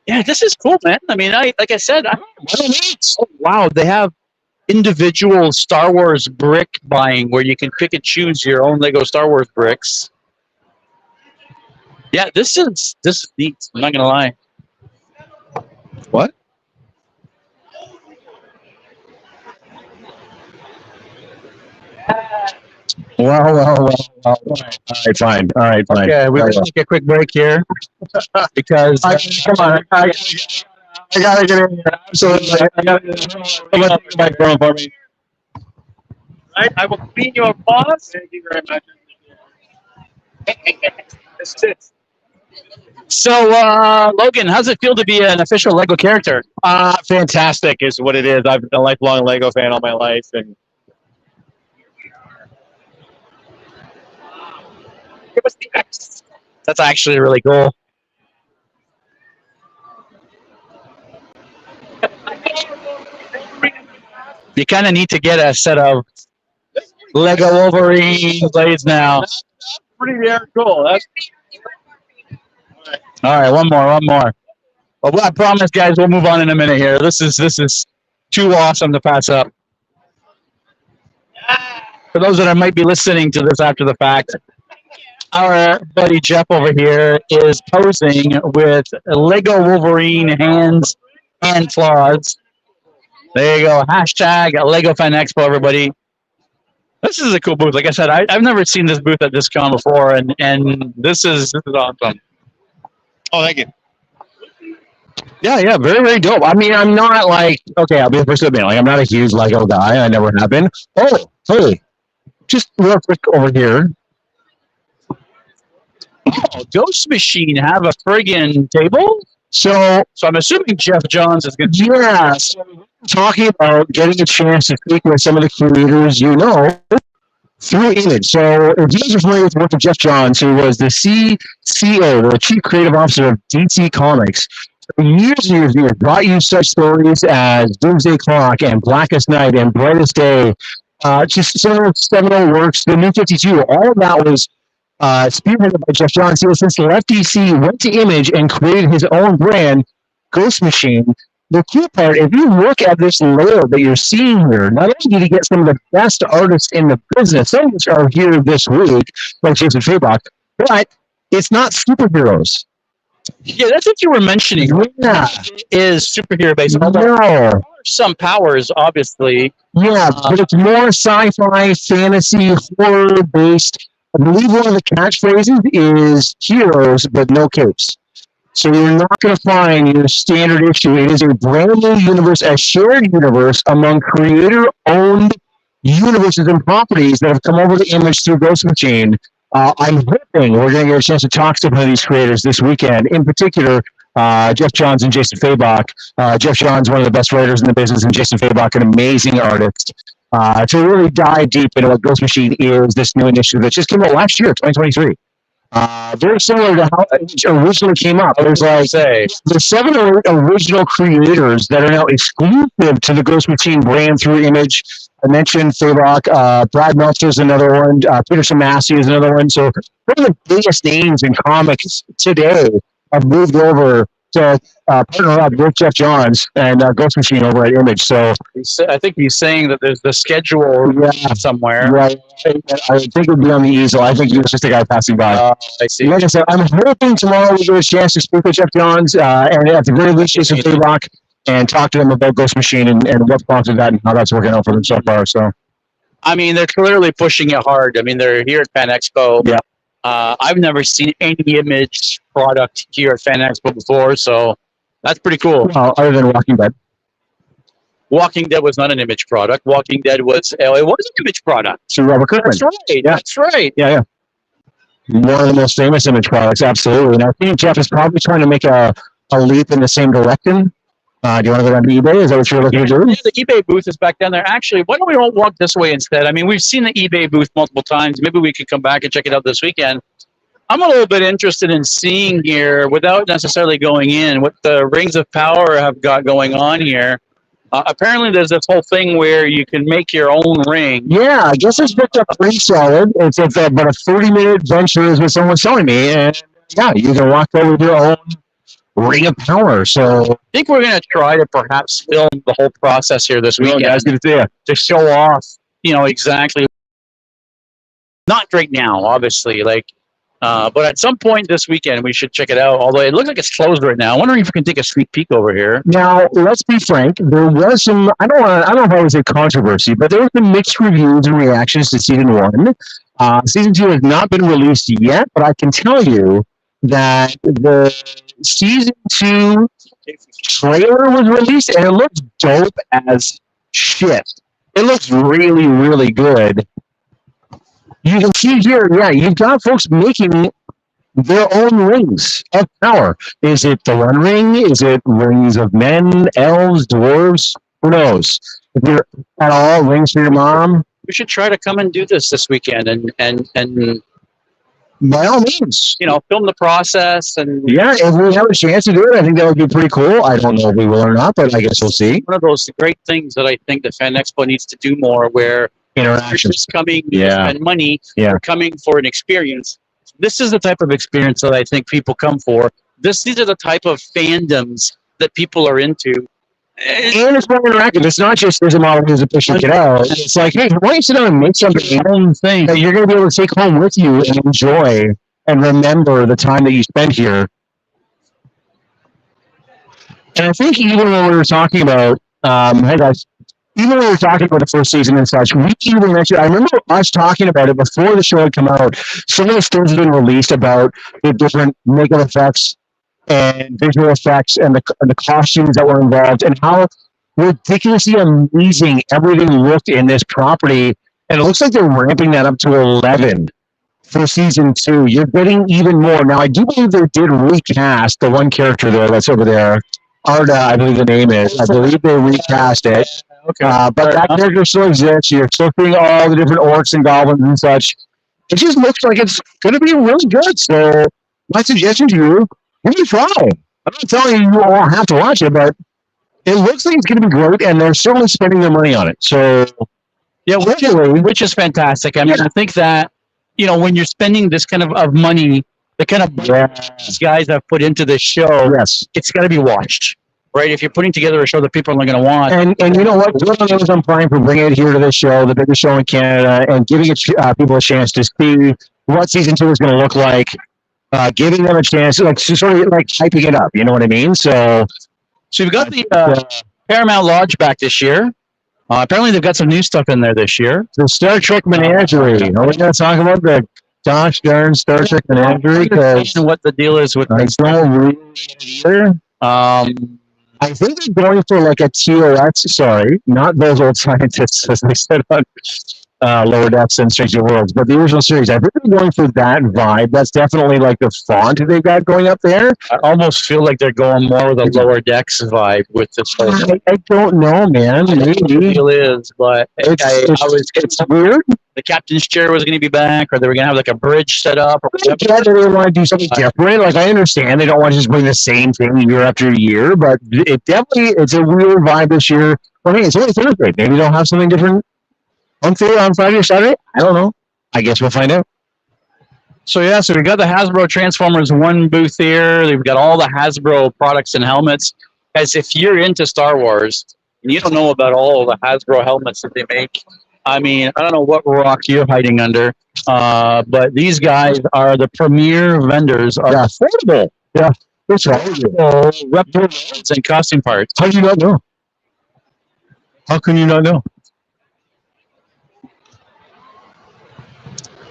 Yeah, this is cool, man. I mean, like I said, oh, wow, they have individual Star Wars brick buying where you can pick and choose your own Lego Star Wars bricks. Yeah, this is neat. I'm not gonna lie.
What? Well. All right, fine.
Okay, we're gonna take a quick break here because
Come on, I gotta get in here. Absolutely, I gotta get in here. Microphone for me.
right, I will be your boss.
Thank you very much.
So, Logan, how's it feel to be an official Lego character?
Fantastic is what it is. I've been a lifelong Lego fan all my life, and
Give us the X. That's actually really cool. You kind of need to get a set of Lego Wolverine blades now.
Pretty damn cool. That's
All right, one more. Well, I promise, guys, we'll move on in a minute here. This is too awesome to pass up. For those that might be listening to this after the fact, our buddy Jeff over here is posing with Lego Wolverine hands and claws. There you go. Hashtag Lego FanExpo, everybody. This is a cool booth. Like I said, I've never seen this booth at this con before, and this is awesome.
oh, thank you.
yeah, very, very dope. I mean, I'm not like, okay, I'll be the first to admit, like, I'm not a huge Lego guy. I never have been. Oh, hey, just real quick over here.
Oh, Ghost Machine have a friggin' table?
So
I'm assuming Jeff Johns is going to.
yeah, so talking about getting a chance to speak with some of the creators through Image. So if you guys are familiar with the work of Jeff Johns, who was the CCO, the Chief Creative Officer of DC Comics, for years and years, brought you such stories as Doomsday Clock and Blackest Night and Brightest Day, just some of the seminal works, the New 52, all of that was spearheaded by Jeff Johns. He has since left DC, went to Image, and created his own brand, Ghost Machine. The cool part, if you look at this layout that you're seeing here, not only did he get some of the best artists in the business, some of which are here this week, like Jason Fabok, but it's not superheroes.
Yeah, that's what you were mentioning.
Yeah.
It is superhero based.
No.
Some powers, obviously.
Yeah, but it's more sci-fi, fantasy, horror-based. I believe one of the catchphrases is heroes, but no capes. So you're not going to find your standard issue. It is a brand new universe, a shared universe among creator-owned universes and properties that have come over to Image through Ghost Machine. I'm hoping we're going to get a chance to talk to some of these creators this weekend. In particular, Jeff Johns and Jason Fabok. Jeff Johns, one of the best writers in the business, and Jason Fabok, an amazing artist. To really dive deep into what Ghost Machine is, this new initiative that just came out last year, 2023. Very similar to how it originally came up. There's like there's 7 or 8 original creators that are now exclusive to the Ghost Machine brand through Image. I mentioned Fabok, Brad Meltzer is another one, Peter Samasi is another one. So one of the biggest names in comics today have moved over to partner up with Jeff Johns and Ghost Machine over at Image. So
I think he's saying that there's the schedule somewhere.
Right. I think it would be on the easel. I think he was just a guy passing by.
I see.
Like I said, I'm hoping tomorrow we get a chance to speak with Jeff Johns and at the very least Jason Fabok and talk to them about Ghost Machine and what prompted that and how that's working out for them so far. So,
I mean, they're clearly pushing it hard. I mean, they're here at FanExpo.
Yeah.
I've never seen any Image product here at FanExpo before, so that's pretty cool.
other than Walking Dead.
Walking Dead was not an Image product. Walking Dead was it was an Image product.
So Robert Kirkman.
That's right.
Yeah.
That's right.
Yeah. One of the most famous Image products, absolutely. And I think Jeff is probably trying to make a leap in the same direction. Do you want to go down to eBay? Is that what you're looking to do?
Yeah, the eBay booth is back down there. Actually, why don't we all walk this way instead? I mean, we've seen the eBay booth multiple times. Maybe we could come back and check it out this weekend. I'm a little bit interested in seeing here, without necessarily going in, what the Rings of Power have got going on here. Apparently, there's this whole thing where you can make your own ring.
Yeah, I guess it's picked up pretty solid. It's about a 30-minute venture is what someone's telling me. And yeah, you can walk over with your own Ring of Power. So
I think we're going to try to perhaps film the whole process here this weekend to show off, exactly. Not right now, obviously, but at some point this weekend we should check it out. Although it looks like it's closed right now. I'm wondering if we can take a sneak peek over here.
Now, let's be frank. There was some. I don't know if I would say controversy, but there were some mixed reviews and reactions to season 1. Season 2 has not been released yet, but I can tell you that the season 2 trailer was released, and it looks dope as shit. It looks really, really good. You can see here, yeah, you've got folks making their own rings of power. Is it the One Ring? Is it rings of men, elves, dwarves? Who knows? If you're at all rings for your mom,
We should try to come and do this weekend and
by all means.
film the process. And
Yeah, if we have a chance to do it, I think that would be pretty cool. I don't know if we will or not, but I guess we'll see.
one of those great things that I think the FanExpo needs to do more, where you're
Interactions.
just coming to
Yeah.
spend money,
Yeah.
you're coming for an experience. This is the type of experience that I think people come for. These are the type of fandoms that people are into.
And it's more interactive. It's not just there's a model, here's a picture, get out. It's like, hey, why don't you sit down and make something your own thing that you're going to be able to take home with you and enjoy and remember the time that you spent here. And I think even when we were talking about, hey guys, even when we were talking about the first season and such, we even mentioned, I remember us talking about it before the show had come out. Some of the things have been released about the different makeup effects and visual effects and the costumes that were involved and how ridiculously amazing everything looked in this property. And it looks like they're ramping that up to 11 for season 2. You're getting even more. Now, I do believe they did recast the one character there that's over there. Arda, I believe the name is. I believe they recast it.
Okay.
But that character still exists. You're still seeing all the different orcs and goblins and such. It just looks like it's going to be really good. So my suggestion to you, give it a try. I'm not telling you all have to watch it, but it looks like it's going to be great, and they're certainly spending their money on it. So
Yeah, which is fantastic. I mean, I think that, when you're spending this kind of money, the kind of these guys have put into this show,
yes.
it's got to be watched, right? If you're putting together a show that people are going to want.
And you know what? Good on Amazon Prime for bringing it here to this show, the biggest show in Canada, and giving people a chance to see what season 2 is going to look like. Giving them a chance, sort of hyping it up. You know what I mean? So
we've got the Paramount Lodge back this year. Apparently, they've got some new stuff in there this year.
The Star Trek Menagerie. Are we going to talk about the gosh darn Star Trek Menagerie? Because
what the deal is with
I don't really either. I think they're going for like a TOS. Sorry, not those old scientists, as they said on Lower Decks and Stranger Worlds, but the original series. I think they're going for that vibe. That's definitely like the font they've got going up there.
I almost feel like they're going more with a Lower Decks vibe with this whole
I don't know, man. Maybe
the deal is, but
it's weird.
The captain's chair was going to be back, or they were going to have like a bridge set up. Or
I get that they want to do something different. Like, I understand they don't want to just bring the same thing year after year, but it's a weird vibe this year. Well, hey, it's only Thursday. Maybe they'll have something different on Friday or Saturday. I don't know. I guess we'll find out.
So we got the Hasbro Transformers 1 booth here. They've got all the Hasbro products and helmets. Guys, if you're into Star Wars and you don't know about all the Hasbro helmets that they make, I mean, I don't know what rock you're hiding under, but these guys are the premier vendors of affordable.
Yeah, that's right.
Replicas and costume parts.
How do you not know? How can you not know?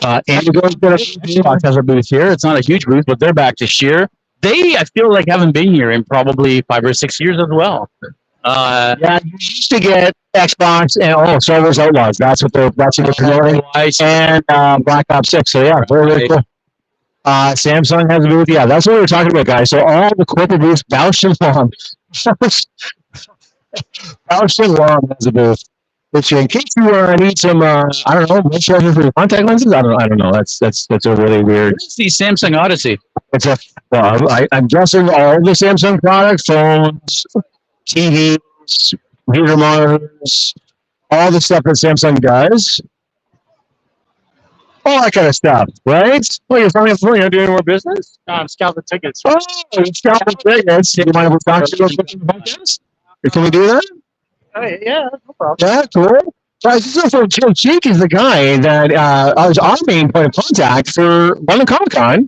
And we're going to Xbox has a booth here. It's not a huge booth, but they're back this year. They, I feel like, haven't been here in probably 5 or 6 years as well.
Yeah, you used to get Xbox and Star Wars Outlaws. That's what they're promoting. And Black Ops 6. So yeah, very cool. Samsung has a booth. Yeah, that's what we're talking about, guys. So all the corporate booths, Bausch and Lomb, Alex Long has a booth. Which in case you need some, I don't know, moisturizer for your contact lenses. I don't know. That's a really weird.
What is the Samsung Odyssey?
It's a. I'm guessing all the Samsung products, phones, TVs, reader monitors, all the stuff that Samsung does. All that kind of stuff, right?
Well, you're finally you're doing more business. I'm scalping tickets.
Oh, it's got the tickets. Do you mind if we talk to you about the podcast? Or can we do that?
Yeah, no problem.
Yeah, cool. So Jake is the guy that is our main point of contact for London Comic Con.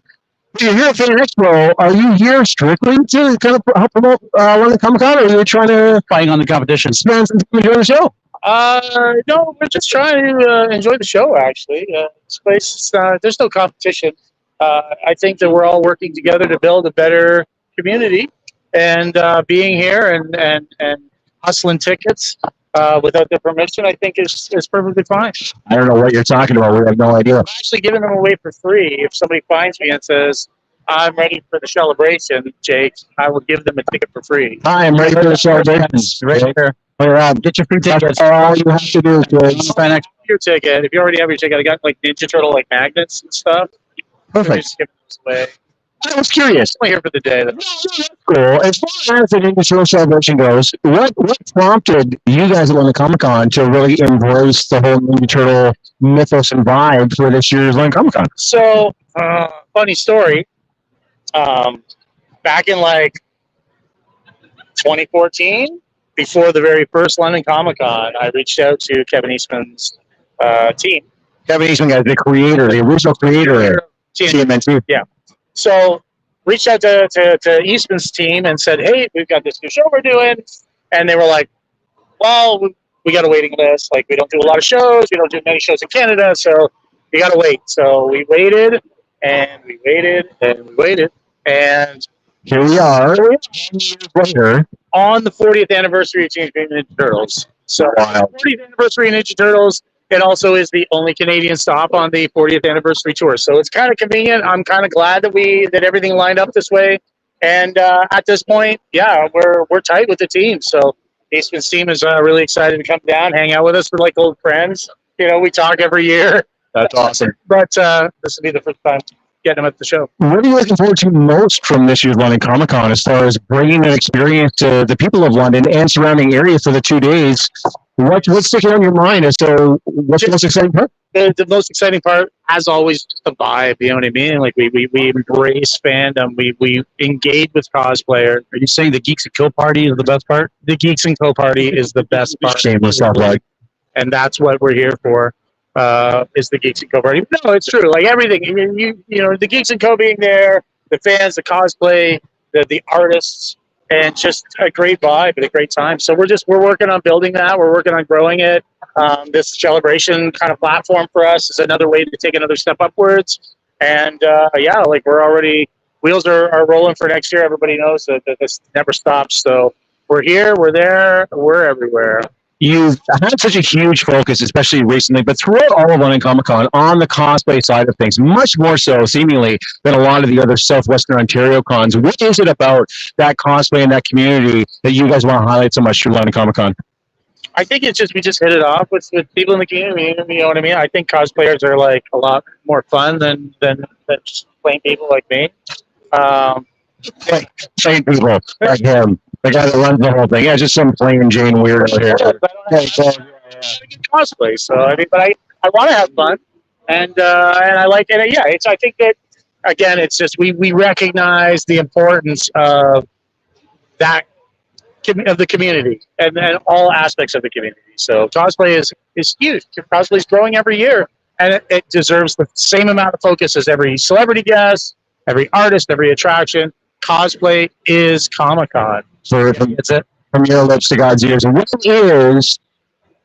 You're here at FanExpo. Are you here strictly to kind of help promote London Comic Con, or are you trying to
Playing on the competition.
spend some time enjoying the show?
No, we're just trying to enjoy the show. Actually, this place, there's no competition. I think that we're all working together to build a better community, and being here and hustling tickets without their permission, I think is perfectly fine.
I don't know what you're talking about. We have no idea.
I'm actually giving them away for free. If somebody finds me and says, "I'm ready for the celebration," Jake, I will give them a ticket for free.
Hi, I'm ready for the celebration.
Right there.
Get your free
tickets.
That's all you have to do, kids.
Your ticket. If you already have your ticket, I got like Ninja Turtle like magnets and stuff.
Perfect.
Just give those away.
I was curious.
I'm only here for the day. Though.
Cool. As far as the Ninja Turtle celebration goes, what prompted you guys at London Comic Con to really embrace the whole Ninja Turtle mythos and vibe for this year's London Comic Con?
So, funny story. Back in like 2014, before the very first London Comic Con, I reached out to Kevin Eastman's team.
Kevin Eastman, guys, the creator, the original creator. TMNT.
Yeah. So, reached out to Eastman's team and said, "Hey, we've got this new show we're doing," and they were like, "Well, we got a waiting list. Like, we don't do a lot of shows. We don't do many shows in Canada, so you got to wait." So we waited and we waited and we waited, and
here we are. 10 years later,
on the 40th anniversary of Teenage Mutant Ninja Turtles. So,
Wow.
40th anniversary of Ninja Turtles. It also is the only Canadian stop on the 40th anniversary tour. So it's kind of convenient. I'm kind of glad that everything lined up this way. And at this point, yeah, we're tight with the team. So Eastman's team is really excited to come down, hang out with us. We're like old friends. You know, we talk every year.
That's awesome.
But this will be the first time getting them at the show.
What are you looking forward to most from this year's London Comic Con as far as bringing an experience to the people of London and surrounding area for the 2 days? What's sticking on your mind as to what's the most exciting part?
The most exciting part, as always, just the vibe. You know what I mean? Like we embrace fandom. We engage with cosplayers.
Are you saying the Geeks and Co party is the best part?
The Geeks and Co party is the best part.
Shameless self-plug.
And that's what we're here for. Is the Geeks and Co party? No, it's true. Like everything, you know, the Geeks and Co being there, the fans, the cosplay, the artists, and just a great vibe and a great time. So we're working on building that. We're working on growing it. This celebration kind of platform for us is another way to take another step upwards. And yeah, like we're already, wheels are rolling for next year. Everybody knows that this never stops. So we're here, we're there, we're everywhere.
You've had such a huge focus, especially recently, but throughout all of London Comic Con, on the cosplay side of things, much more so, seemingly, than a lot of the other Southwestern Ontario cons. What is it about that cosplay and that community that you guys want to highlight so much through London Comic Con?
I think it's just we just hit it off with people in the community. You know what I mean? I think cosplayers are like a lot more fun than just plain people like me.
Plain people like him. The guy that runs the whole thing. Yeah, just some plain Jane weirdo here.
Cosplay. So I mean, but I want to have fun, and I like it. Yeah, I think that again, it's just we recognize the importance of that of the community and all aspects of the community. So cosplay is huge. Cosplay is growing every year, and it deserves the same amount of focus as every celebrity guest, every artist, every attraction. Cosplay is Comic-Con.
It's it from your lips to God's ears. And what is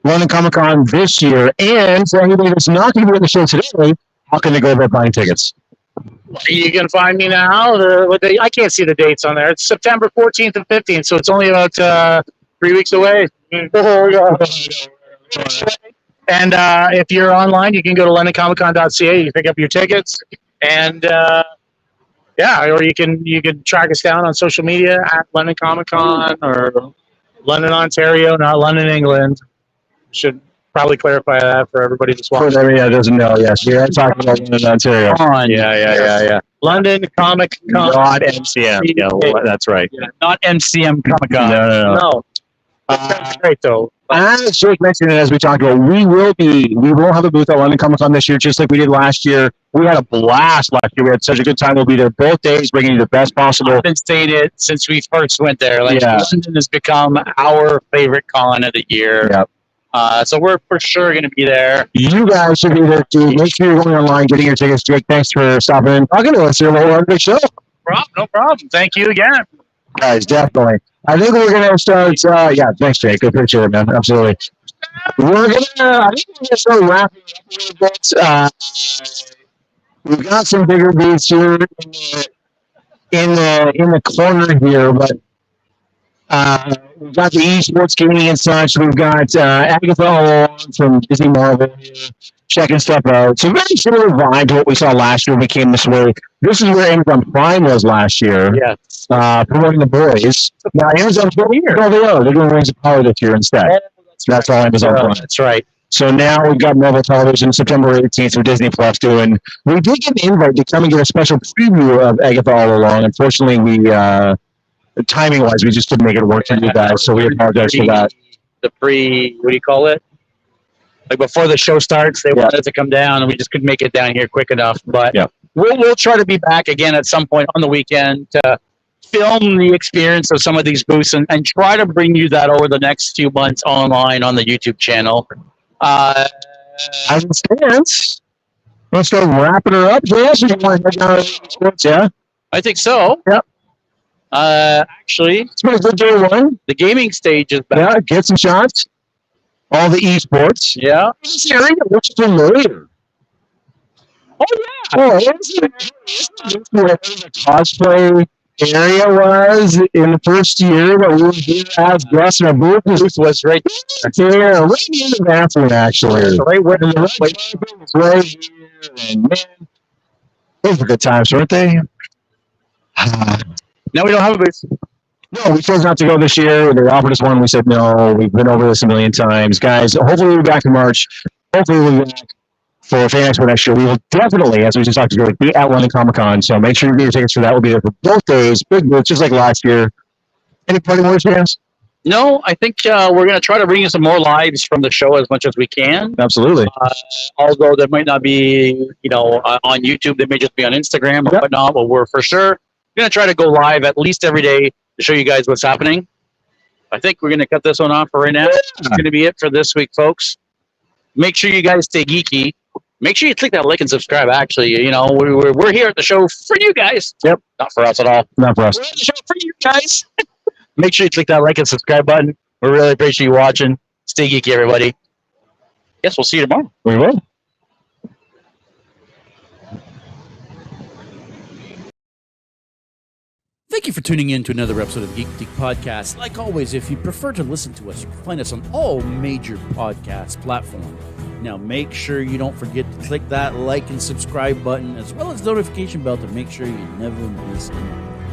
London Comic Con this year? And for anybody that's not going to be on the show today, how can they go about buying tickets?
You can find me now. I can't see the dates on there. It's September 14th and 15th, so it's only about 3 weeks away. And if you're online, you can go to londoncomiccon.ca. You can pick up your tickets, and yeah, or you can track us down on social media at London Comic Con, or London, Ontario, not London, England. Should probably clarify that for everybody that's
For
watching.
everybody that doesn't know, yes, we are talking about London, Ontario.
Yeah. London Comic Con.
Not MCM. Yeah, well, that's right.
Yeah, not MCM Comic Con.
No.
No. That's great though.
As Jake mentioned, and as we talked about, we will have a booth at London Comic Con this year, just like we did last year. We had a blast last year. We had such a good time. We'll be there both days, bringing you the best possible.
I've been saying it since we first went there. Like
Yeah.
London has become our favorite con of the year.
Yep.
So we're for sure going to be there.
You guys should be there too. Make sure you're going online, getting your tickets. Jake, thanks for stopping and talking to us here while we're on the show.
No problem. Thank you again.
Guys, definitely. I think we're going to start. Yeah, thanks, Jake. Appreciate it, man. Absolutely. I think we're going to start wrapping up a little bit. We've got some bigger beats here in the corner here, but we've got the esports gaming and such. We've got Agatha all along from Disney Marvel here, checking stuff out. So very similar vibe to what we saw last year when we came this way. This is where Amazon Prime was last year.
Yeah.
Promoting the boys. Now Amazon's going here. No, they are. They're doing Rings of Power this year instead. That's all Amazon Prime.
That's right.
So now we've got Marvel Television September 18th with Disney Plus doing. We did get an invite to come and get a special preview of Agatha all along. Unfortunately, we timing wise, we just couldn't make it work for you guys. So we apologize for that.
What do you call it? Like before the show starts, they wanted to come down, and we just couldn't make it down here quick enough. But we'll try to be back again at some point on the weekend to film the experience of some of these booths and try to bring you that over the next few months online on the YouTube channel.
As it stands, let's start wrapping her up. Yes, you want to head down to sports, yeah?
I think so.
Yep.
Actually,
It's been a good day one.
the gaming stage is back.
Yeah, get some shots. All the esports.
Yeah.
This area looks familiar.
Oh yeah.
Oh, this is where the cosplay area was in the first year that we were here as guests, and our booth was right there, right near the bathroom, actually.
Right where
And the red carpet was right here, and man, those were good times, weren't they?
Now we don't have a booth.
No, we chose not to go this year. They offered us one. We said no. We've been over this a million times. Guys, hopefully we'll be back in March. Hopefully we'll be back for FanExpo next year. We will definitely, as we just talked about, be at London Comic Con. So make sure you get your tickets for that. We'll be there for both days. Big booth, just like last year. Any parting words, fans?
No, I think we're going to try to bring you some more lives from the show as much as we can.
Absolutely.
Although there might not be, on YouTube. They may just be on Instagram or whatnot. But we're for sure going to try to go live at least every day to show you guys what's happening. I think we're going to cut this one off for right now. It's going to be it for this week, folks. Make sure you guys stay geeky. Make sure you click that like and subscribe. Actually, we're here at the show for you guys.
Yep.
Not for us at all.
Not for us.
We're at the show for you guys. Make sure you click that like and subscribe button. We really appreciate you watching. Stay geeky, everybody. Yes, we'll see you tomorrow.
We will.
Thank you for tuning in to another episode of Geek Boutique Podcast. Like always, if you prefer to listen to us, you can find us on all major podcast platforms. Now, make sure you don't forget to click that like and subscribe button, as well as the notification bell to make sure you never miss anything.